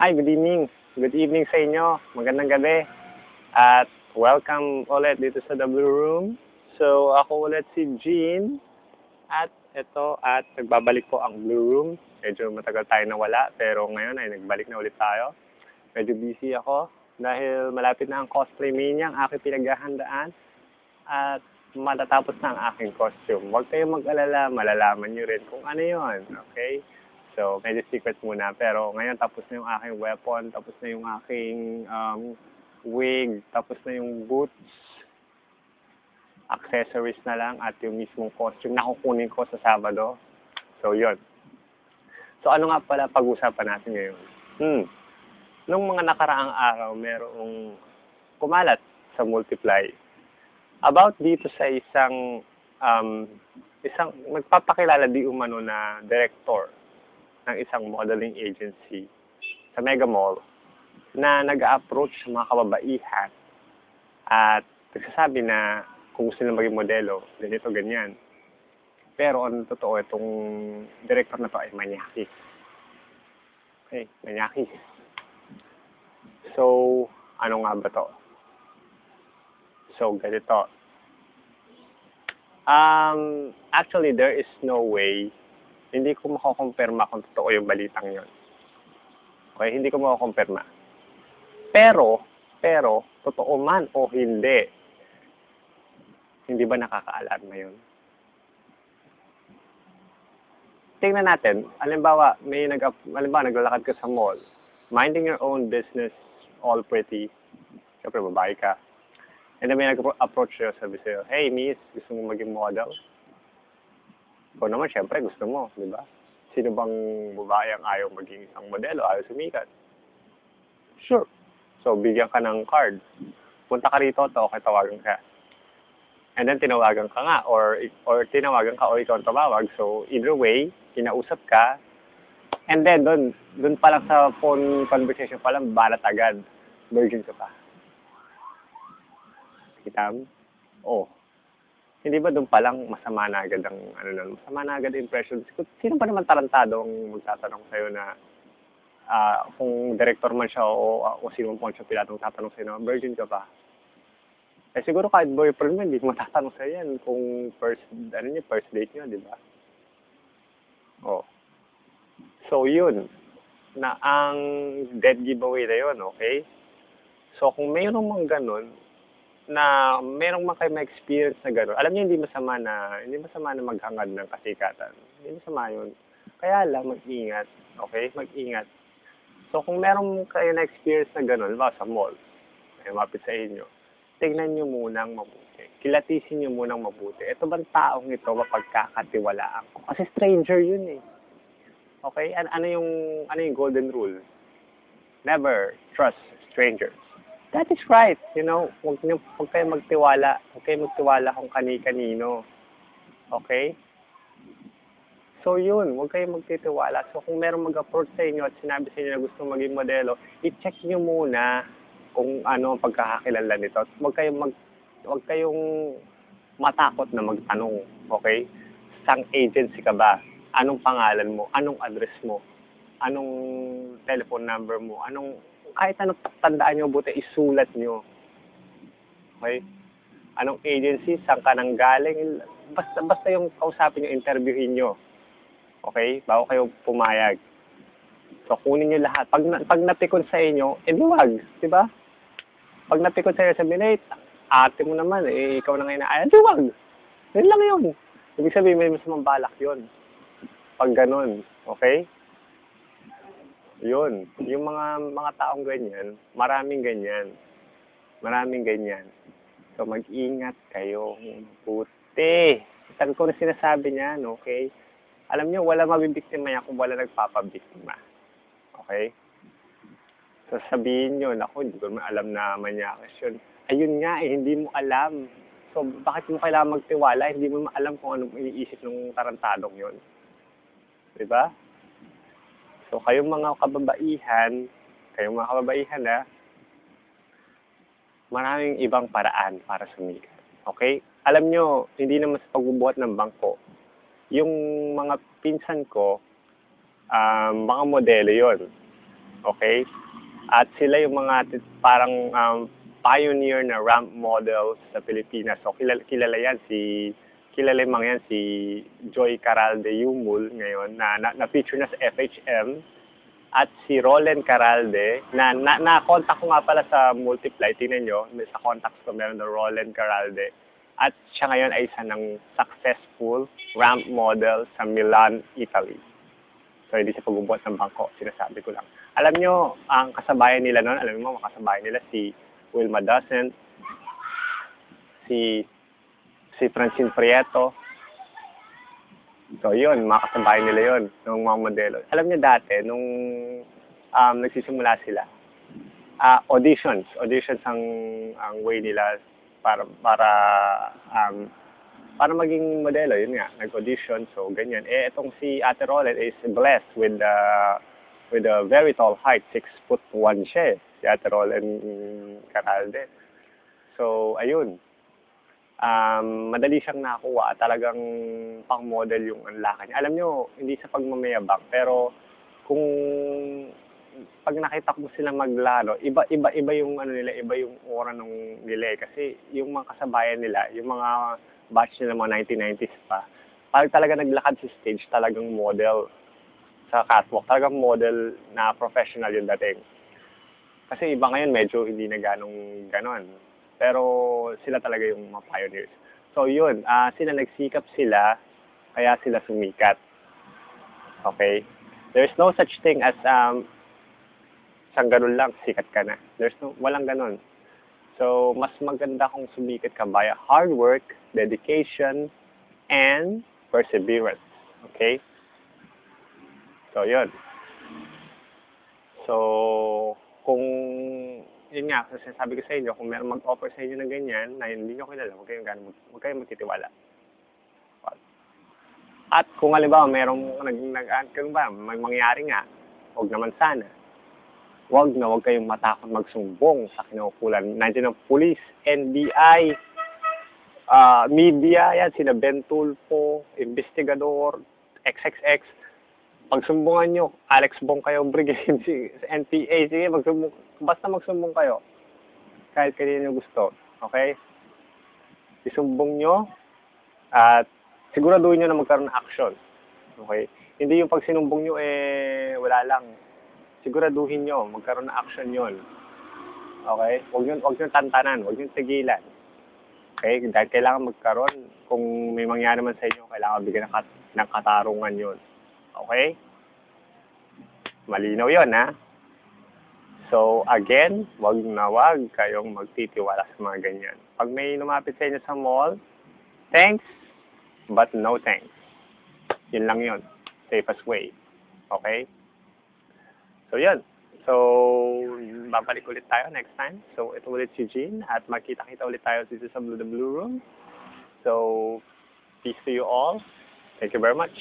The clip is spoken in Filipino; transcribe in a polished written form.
Hi, good evening. Good evening sa inyo. Magandang gabi. At welcome ulit dito sa The Blue Room. So, ako ulit si Jean. At nagbabalik po ang Blue Room. Medyo matagal tayo nawala, pero ngayon ay nagbalik na ulit tayo. Medyo busy ako dahil malapit na ang cosplay mania, ang aking pinaghahandaan. At matatapos na ang aking costume. Huwag kayong mag-alala, malalaman nyo rin kung ano yon, okay? So, medyo secret muna. Pero ngayon, tapos na yung aking weapon, tapos na yung aking wig, tapos na yung boots, accessories na lang, at yung mismong costume na kukunin ko sa Sabado. So, yun. So, ano nga pala pag-usapan natin ngayon? Nung mga nakaraang araw, merong kumalat sa Multiply about dito sa isang magpapakilala di umano na director ng isang modeling agency sa Mega Mall na nag-approach sa mga kababaihan at nagsasabi na kung gusto nila maging modelo, ganito, ganyan. Pero ang totoo, itong director na to ay manyakis. Okay, manyakis. So, ano nga ba to? So, ganito. Actually, there is no way hindi ko makukumpirma kung totoo yung balitang yon. Okay, hindi ko makukumpirma. Pero, totoo man o hindi ba nakaka-alarma yun? Tingnan natin, halimbawa, naglalakad ka sa mall, minding your own business, all pretty, siyempre babae ka, and then may nag-approach sa'yo, sabi sa'yo, hey miss, gusto mo maging model? Ikaw naman, syempre, gusto mo, di ba? Sino bang babae ang ayaw maging isang modelo, ayaw sumikat? Sure. So, bigyan ka ng card. Punta ka rito, okay, tawagan ka. And then, tinawagan ka nga, or tinawagan ka, o ikaw ang tumawag. So, either way, kinausap ka. And then, doon pa lang sa phone conversation pa lang, balat agad. Virgin ka pa. Kita mo? Oh. Hindi ba doon pa lang masama na agad ang masama na agad impression? Sino pa naman tarantado ang magtatanong sa'yo na kung director man siya o sino man siya pilatong tatanong sa'yo na virgin ka pa? Eh siguro kahit boyfriend mo, hindi mo matatanong sa'yo yan kung first date niyo, di ba? Oh. So yun, na ang dead giveaway na yun, okay? So kung mayroong mga ganun, na merong kayo ma-experience na gano'n. Alam niyo, hindi masama na maghangad ng kasikatan. Hindi masama yun. Kaya lang, mag-ingat. Okay? Mag-ingat. So, kung merong kayo na-experience na gano'n, sa mall, may mapit sa inyo, tingnan niyo munang mabuti. Kilatisin niyo munang mabuti. Ito bang taong ito mapagkakatiwalaan ko? Kasi stranger yun eh. Okay? Ano yung golden rule? Never trust strangers. That is right. You know, huwag kayo magtiwala. Huwag kayo magtiwala kung kani-kanino. Okay? So yun, huwag kayo magtitiwala. So kung merong mag-approach sa inyo at sinabi sa inyo na gusto maging modelo, i-check nyo muna kung ano ang pagkakakilala nito. Huwag kayong matakot na magtanong. Okay? Sang agency ka ba? Anong pangalan mo? Anong address mo? Anong telephone number mo? Kahit anong tandaan nyo, buti isulat nyo. Okay? Anong agency, saan ka nang galing, basta yung kausapin nyo, interviewin nyo. Okay? Bago kayo pumayag. So, kunin nyo lahat. Pag napikon sa inyo, wag. Diba? Pag napikon sa inyo, sabihin, ate mo naman, ikaw na ngayon na, wag. Yun lang yun. Ibig sabihin, may masamang balak yun. Pag ganun. Okay? Yun, yung mga taong ganyan, maraming ganyan. So, mag-ingat kayo. Buti. Sabi ko na sinasabi niyan, okay? Alam niyo, wala mabibiktima yan kung wala nagpapabiktima. Okay? So, sabihin niyo, naku, hindi ko naman alam na manyakas yun. Ayun nga hindi mo alam. So, bakit mo kailangan magtiwala? Hindi mo alam kung anong iniisip ng tarantadong yun. Diba? So, kayong mga kababaihan maraming ibang paraan para sumikat. Okay? Alam nyo, hindi naman sa pagbubuhat ng bangko. Yung mga pinsan ko, mga modelo yon. Okay? At sila yung mga parang pioneer na ramp model sa Pilipinas. So kilala yan kilala yung mga yan si Joy Caralde Yumul ngayon na feature na sa FHM at si Roland Caralde na contact ko nga pala sa Multiply. Tingnan nyo, sa contacts ko meron na Roland Caralde. At siya ngayon ay isa ng successful ramp model sa Milan, Italy. So, hindi siya pagbubuhat ng bangko. Sinasabi ko lang. Alam nyo, ang kasabayan nila noon, alam mo, mga kasabayan nila si Wilma Docent, si Francine Prieto. So, yun, mga kasabayan nila yun, ng mga modelo. Alam nyo dati, nung nagsisimula sila, auditions ang way nila para maging modelo, yun nga, nag-audition, so ganyan. Itong si Ate Roland is blessed with a very tall height, 6'1" siya si Ate Roland Caralde. So, ayun. Madali siyang nakuha at talagang pang-model yung laki niya. Alam nyo, hindi sa pagmamayabang, pero kung pag nakita ko sila maglaro, iba yung nila, iba yung aura nung nila kasi yung mga kasabayan nila, yung mga batch nila mga 1990s pa, pag talaga naglakad sa stage, talagang model sa catwalk, talagang model na professional yung dating. Kasi iba ngayon medyo hindi na ganon. Pero sila talaga yung mga pioneers. So yun, sila nagsikap sila, kaya sila sumikat. Okay? There's no such thing as isang ganun lang, sikat ka na. Walang ganun. So, mas maganda kung sumikat ka by hard work, dedication, and perseverance. Okay? So, yun. So, kung, yun nga, kasi sabi ko sa inyo, kung meron mag-offer sa inyo ng ganyan, na hindi nyo kilala, huwag kayong magtitiwala. At kung halimbawa, merong may mangyari nga, huwag naman sana. Huwag kayong matakot magsumbong sa kinaukulan. Nandiyan ang police, NBI, media, yan, sina Ben Tulfo, investigador, XXX. Pagsumbungan nyo, Alex Bong kayo, Brigade, NPA, sige, basta magsumbong kayo. Kahit kanino gusto, okay? Isumbong nyo, at siguraduhin nyo na magkaroon ng action. Okay? Hindi yung pag sinumbong nyo, wala lang. Siguraduhin nyo, magkaroon ng action yon. Okay? Huwag nyo tantanan, huwag nyo tigilan. Okay? Dahil kailangan magkaroon, kung may mangyari man sa inyo, kailangan bigyan ng katarungan yon. Okay? Malinaw yon, ha? So, again, wag kayong magtitiwala sa mga ganyan. Pag may lumapit sa inyo sa mall, thanks, but no thanks. Yun lang yun. Safest way. Okay? So, yun. So, babalik ulit tayo next time. So, ito ulit si Jean at magkita-kita ulit tayo dito sa The Blue Room. So, peace to you all. Thank you very much.